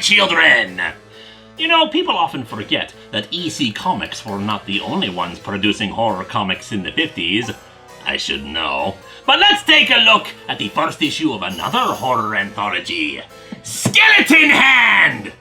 children! You know, people often forget that EC Comics were not the only ones producing horror comics in the 50s. I should know. But let's take a look at the first issue of another horror anthology, Skeleton Hand!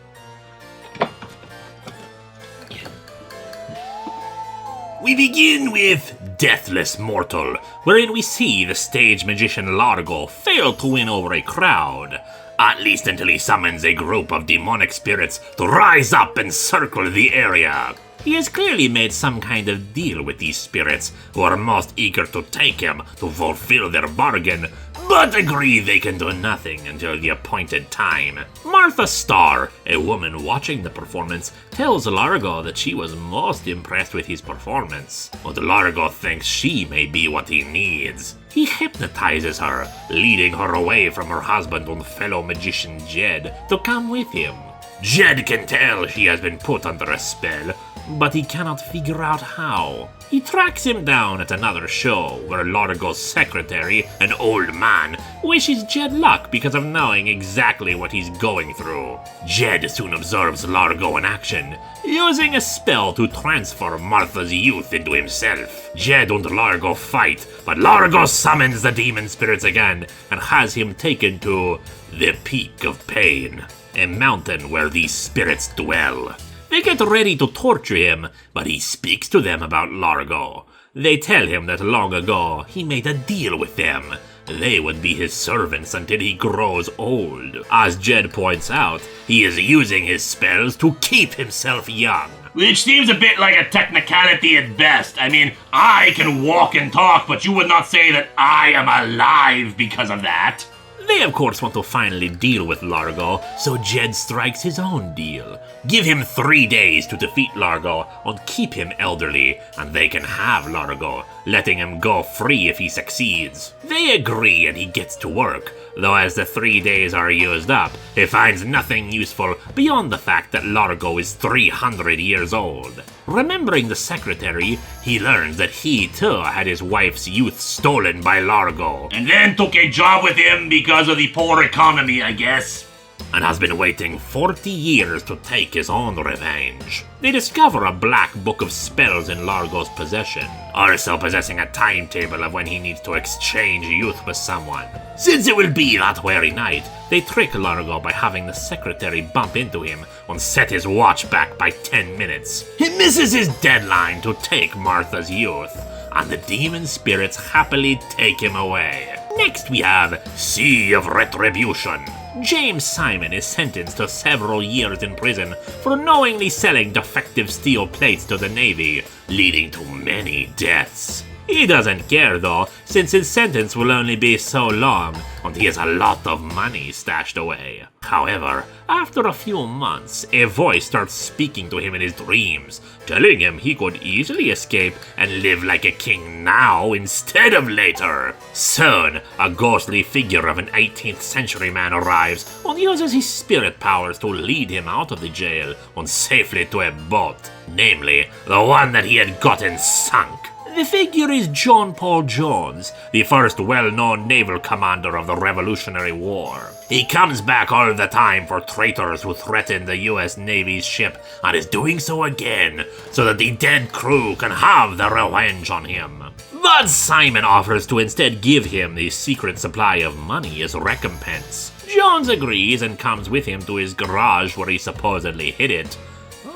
We begin with Deathless Mortal, wherein we see the stage magician Largo fail to win over a crowd, at least until he summons a group of demonic spirits to rise up and circle the area. He has clearly made some kind of deal with these spirits, who are most eager to take him to fulfill their bargain, but agree they can do nothing until the appointed time. Martha Starr, a woman watching the performance, tells Largo that she was most impressed with his performance, but Largo thinks she may be what he needs. He hypnotizes her, leading her away from her husband and fellow magician Jed to come with him. Jed can tell she has been put under a spell, but he cannot figure out how. He tracks him down at another show, where Largo's secretary, an old man, wishes Jed luck because of knowing exactly what he's going through. Jed soon observes Largo in action, using a spell to transfer Martha's youth into himself. Jed and Largo fight, but Largo summons the demon spirits again and has him taken to the Peak of Pain, a mountain where these spirits dwell. They get ready to torture him, but he speaks to them about Largo. They tell him that long ago he made a deal with them. They would be his servants until he grows old. As Jed points out, he is using his spells to keep himself young. Which seems a bit like a technicality at best. I mean, I can walk and talk, but you would not say that I am alive because of that. They of course want to finally deal with Largo, so Jed strikes his own deal. Give him 3 days to defeat Largo and keep him elderly, and they can have Largo, letting him go free if he succeeds. They agree and he gets to work, though as the 3 days are used up, he finds nothing useful beyond the fact that Largo is 300 years old. Remembering the secretary, he learns that he too had his wife's youth stolen by Largo, and then took a job with him because of the poor economy, I guess, and has been waiting 40 years to take his own revenge. They discover a black book of spells in Largo's possession, also possessing a timetable of when he needs to exchange youth with someone. Since it will be that very night, they trick Largo by having the secretary bump into him and set his watch back by 10 minutes. He misses his deadline to take Martha's youth, and the demon spirits happily take him away. Next we have Sea of Retribution. James Simon is sentenced to several years in prison for knowingly selling defective steel plates to the Navy, leading to many deaths. He doesn't care though, since his sentence will only be so long, and he has a lot of money stashed away. However, after a few months, a voice starts speaking to him in his dreams, telling him he could easily escape and live like a king now instead of later. Soon, a ghostly figure of an 18th century man arrives and uses his spirit powers to lead him out of the jail and safely to a boat, namely, the one that he had gotten sunk. The figure is John Paul Jones, the first well-known naval commander of the Revolutionary War. He comes back all the time for traitors who threaten the US Navy's ship and is doing so again, so that the dead crew can have their revenge on him. But Simon offers to instead give him the secret supply of money as recompense. Jones agrees and comes with him to his garage where he supposedly hid it.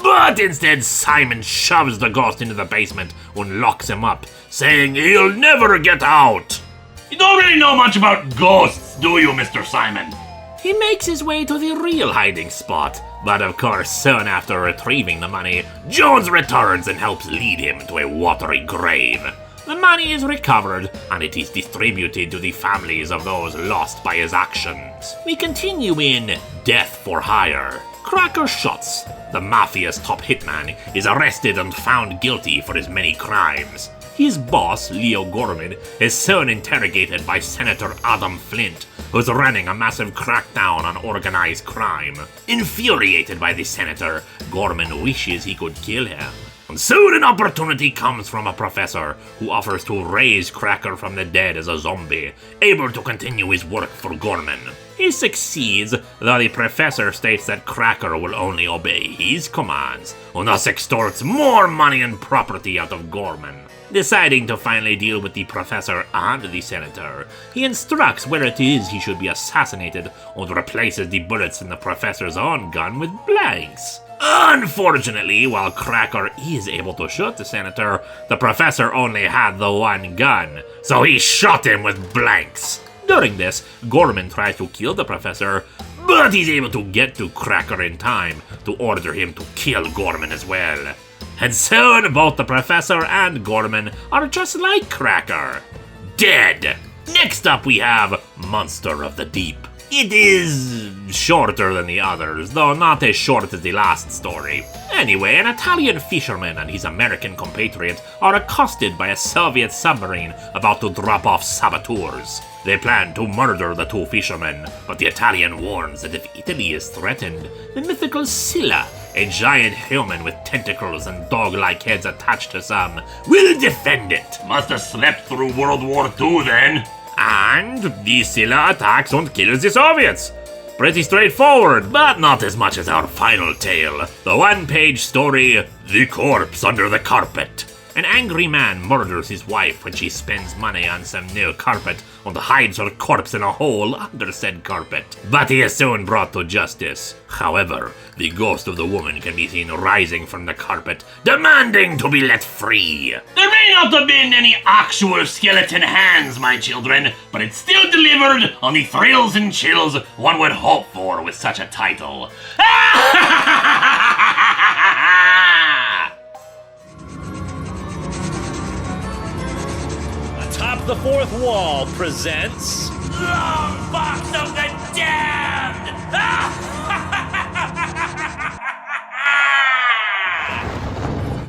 But instead, Simon shoves the ghost into the basement and locks him up, saying he'll never get out. You don't really know much about ghosts, do you, Mr. Simon? He makes his way to the real hiding spot, but of course, soon after retrieving the money, Jones returns and helps lead him to a watery grave. The money is recovered, and it is distributed to the families of those lost by his actions. We continue in Death for Hire. Cracker Shots, the mafia's top hitman, is arrested and found guilty for his many crimes. His boss, Leo Gorman, is soon interrogated by Senator Adam Flint, who's running a massive crackdown on organized crime. Infuriated by the senator, Gorman wishes he could kill him. And soon an opportunity comes from a professor who offers to raise Cracker from the dead as a zombie, able to continue his work for Gorman. He succeeds, though the professor states that Cracker will only obey his commands, and thus extorts more money and property out of Gorman. Deciding to finally deal with the professor and the senator, he instructs where it is he should be assassinated and replaces the bullets in the professor's own gun with blanks. Unfortunately, while Cracker is able to shoot the senator, the professor only had the one gun, so he shot him with blanks. During this, Gorman tries to kill the professor, but he's able to get to Cracker in time to order him to kill Gorman as well. And soon, both the professor and Gorman are just like Cracker, dead. Next up we have Monster of the Deep. It is shorter than the others, though not as short as the last story. Anyway, an Italian fisherman and his American compatriot are accosted by a Soviet submarine about to drop off saboteurs. They plan to murder the two fishermen, but the Italian warns that if Italy is threatened, the mythical Scylla, a giant human with tentacles and dog-like heads attached to some, will defend it. Must have slept through World War II then. And the Scylla attacks and kills the Soviets. Pretty straightforward, but not as much as our final tale, the one-page story, The Corpse Under the Carpet. An angry man murders his wife when she spends money on some new carpet and hides her corpse in a hole under said carpet. But he is soon brought to justice. However, the ghost of the woman can be seen rising from the carpet, demanding to be let free. There may not have been any actual skeleton hands, my children, but it still delivered on the thrills and chills one would hope for with such a title. Atop the Fourth Wall presents Longbox of